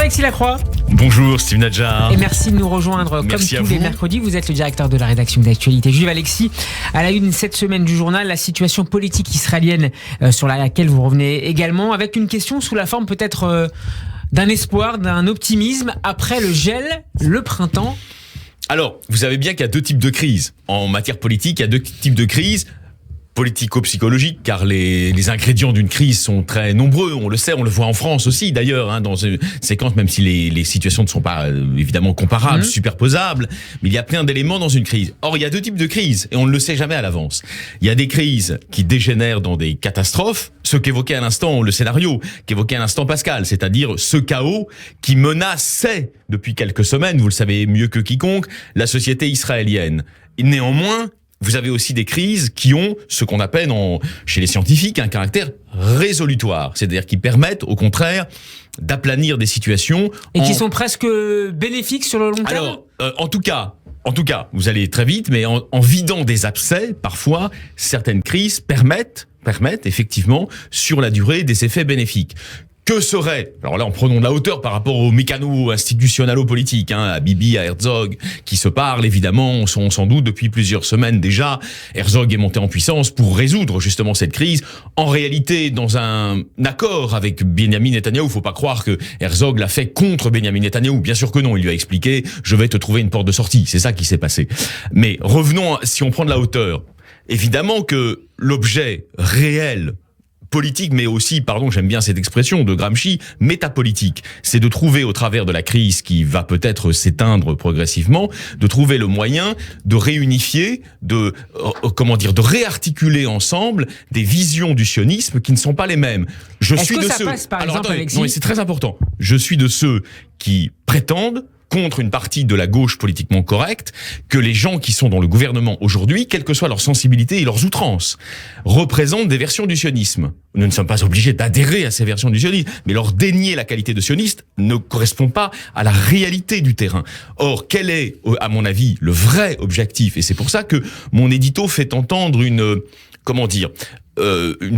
Alexis Lacroix. Bonjour Steve Nadjar. Et merci de nous rejoindre comme tous les mercredis. Vous êtes le directeur de la rédaction d'Actualité Juive. Alexis, à la une cette semaine du journal, la situation politique israélienne sur laquelle vous revenez également, avec une question sous la forme peut-être d'un espoir, d'un optimisme après le gel, le printemps. Alors, vous savez bien qu'il y a deux types de crises. En matière politique, il y a deux types de crises. Politico-psychologique, car les ingrédients d'une crise sont très nombreux, on le sait, on le voit en France aussi d'ailleurs, dans une séquence, même si les situations ne sont pas évidemment comparables, superposables, mais il y a plein d'éléments dans une crise. Or, il y a deux types de crises, et on ne le sait jamais à l'avance. Il y a des crises qui dégénèrent dans des catastrophes, ce qu'évoquait à l'instant le scénario, qu'évoquait à l'instant Pascal, c'est-à-dire ce chaos qui menaçait depuis quelques semaines, vous le savez mieux que quiconque, la société israélienne. Et néanmoins, vous avez aussi des crises qui ont ce qu'on appelle chez les scientifiques un caractère résolutoire, c'est-à-dire qui permettent au contraire d'aplanir des situations. Et qui sont presque bénéfiques sur le long terme. Alors, en tout cas, vous allez très vite, mais en vidant des abcès, parfois, certaines crises permettent effectivement sur la durée des effets bénéfiques. Que serait, alors là en prenant de la hauteur par rapport aux mécanos institutionnalo-politiques, à Bibi, à Herzog, qui se parlent évidemment, sont sans doute depuis plusieurs semaines déjà. Herzog est monté en puissance pour résoudre justement cette crise. En réalité, dans un accord avec Benyamin Netanyahou, faut pas croire que Herzog l'a fait contre Benyamin Netanyahou. Bien sûr que non, il lui a expliqué, je vais te trouver une porte de sortie. C'est ça qui s'est passé. Mais revenons, si on prend de la hauteur, évidemment que l'objet réel politique, mais aussi, j'aime bien cette expression de Gramsci, métapolitique. C'est de trouver, au travers de la crise qui va peut-être s'éteindre progressivement, de trouver le moyen de réunifier, de réarticuler ensemble des visions du sionisme qui ne sont pas les mêmes. Est-ce que ça passe, par exemple, Alexis ? Non, c'est très important. Je suis de ceux qui prétendent, contre une partie de la gauche politiquement correcte, que les gens qui sont dans le gouvernement aujourd'hui, quelle que soit leur sensibilité et leurs outrances, représentent des versions du sionisme. Nous ne sommes pas obligés d'adhérer à ces versions du sionisme, mais leur dénier la qualité de sioniste ne correspond pas à la réalité du terrain. Or, quel est, à mon avis, le vrai objectif ? Et c'est pour ça que mon édito fait entendre une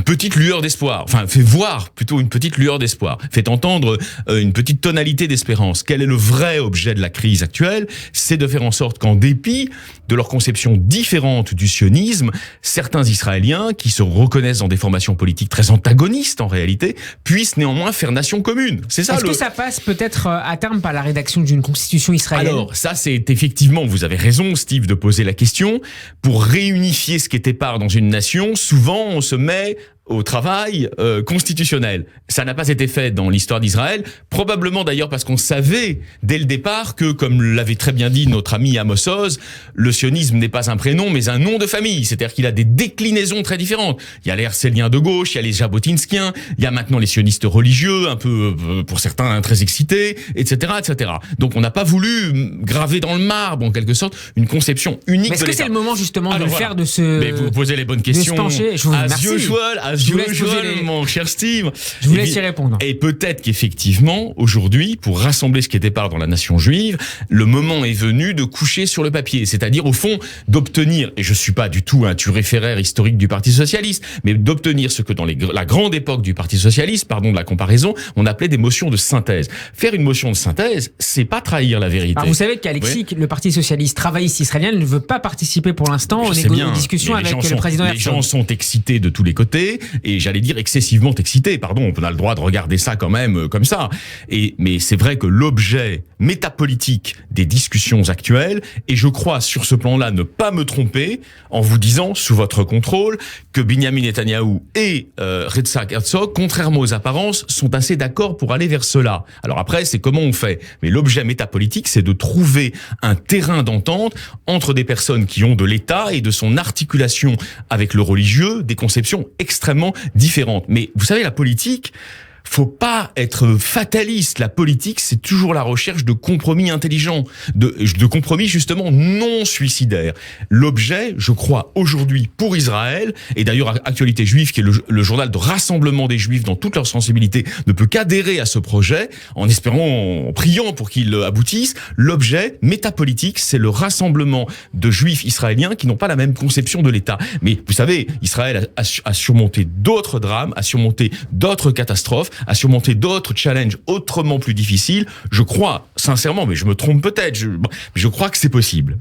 petite lueur d'espoir, fait voir plutôt une petite lueur d'espoir, fait entendre une petite tonalité d'espérance. Quel est le vrai objet de la crise actuelle ? C'est de faire en sorte qu'en dépit de leur conception différente du sionisme, certains Israéliens, qui se reconnaissent dans des formations politiques très antagonistes en réalité, puissent néanmoins faire nation commune. C'est ça. Est-ce que ça passe peut-être à terme par la rédaction d'une constitution israélienne ? Alors, ça c'est effectivement, vous avez raison Steve de poser la question, pour réunifier ce qui était part dans une nation, souvent on se met au travail constitutionnel. Ça n'a pas été fait dans l'histoire d'Israël, probablement d'ailleurs parce qu'on savait dès le départ que, comme l'avait très bien dit notre ami Amos Oz, le sionisme n'est pas un prénom mais un nom de famille, c'est-à-dire qu'il a des déclinaisons très différentes. Il y a les herzéliens de gauche, il y a les jabotinskiens, il y a maintenant les sionistes religieux, un peu pour certains très excités, etc., etc. Donc on n'a pas voulu graver dans le marbre en quelque sorte une conception unique de l'État. Mais est-ce que c'est le moment justement de le faire, de se... Mais vous posez les bonnes questions. De se pencher. Je vous remercie. Mon cher Steve. Je vous laisse y répondre. Et peut-être qu'effectivement, aujourd'hui, pour rassembler ce qui était part dans la nation juive, le moment est venu de coucher sur le papier. C'est-à-dire, au fond, d'obtenir, et je suis pas du tout un turiféraire historique du Parti Socialiste, mais d'obtenir ce que dans la grande époque du Parti Socialiste, pardon de la comparaison, on appelait des motions de synthèse. Faire une motion de synthèse, c'est pas trahir la vérité. Alors vous savez qu'Alexis, le Parti Socialiste travailliste israélien, ne veut pas participer pour l'instant aux discussions avec le président Herzog. Les gens sont excités de tous les côtés, et j'allais dire excessivement excité, pardon, on a le droit de regarder ça quand même comme ça. Mais c'est vrai que l'objet métapolitique des discussions actuelles, et je crois sur ce plan-là ne pas me tromper en vous disant, sous votre contrôle, que Benyamin Netanyahou et Yitzhak Herzog, contrairement aux apparences, sont assez d'accord pour aller vers cela. Alors après, c'est comment on fait. Mais l'objet métapolitique, c'est de trouver un terrain d'entente entre des personnes qui ont de l'État et de son articulation avec le religieux, des conceptions extrêmement différentes. Mais vous savez, la politique, faut pas être fataliste. La politique, c'est toujours la recherche de compromis intelligents, de compromis justement non suicidaires. L'objet, je crois, aujourd'hui pour Israël, et d'ailleurs Actualité Juive, qui est le journal de rassemblement des Juifs dans toute leur sensibilité, ne peut qu'adhérer à ce projet, en espérant, en priant pour qu'il aboutisse. L'objet métapolitique, c'est le rassemblement de Juifs israéliens qui n'ont pas la même conception de l'État. Mais vous savez, Israël a surmonté d'autres drames, a surmonté d'autres catastrophes. à surmonter d'autres challenges autrement plus difficiles, je crois, sincèrement, mais je me trompe peut-être, je crois que c'est possible.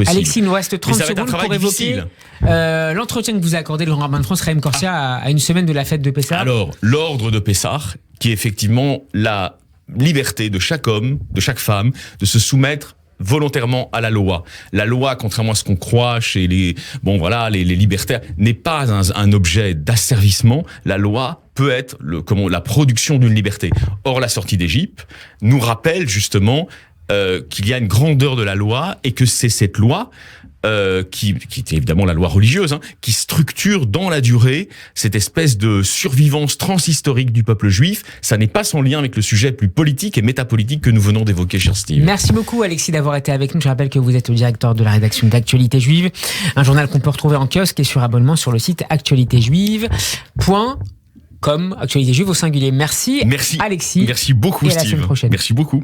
Alexis, il nous reste 30 secondes pour évoquer l'entretien que vous a accordé le grand rabbin de France, Chaim Corsia, à une semaine de la fête de Pessah. Alors, l'ordre de Pessah, qui est effectivement la liberté de chaque homme, de chaque femme, de se soumettre volontairement à la loi. La loi, contrairement à ce qu'on croit chez les libertaires, n'est pas un objet d'asservissement. La loi peut être la production d'une liberté. Or, la sortie d'Égypte nous rappelle justement qu'il y a une grandeur de la loi et que c'est cette loi qui est évidemment la loi religieuse, qui structure dans la durée cette espèce de survivance transhistorique du peuple juif. Ça n'est pas sans lien avec le sujet plus politique et métapolitique que nous venons d'évoquer, cher Steve. Merci beaucoup, Alexis, d'avoir été avec nous. Je rappelle que vous êtes le directeur de la rédaction d'Actualité Juive, un journal qu'on peut retrouver en kiosque et sur abonnement sur le site actualitéjuive.com. Actualité Juive au singulier. Merci, Alexis. Merci beaucoup, et à Steve. la semaine prochaine. Merci beaucoup.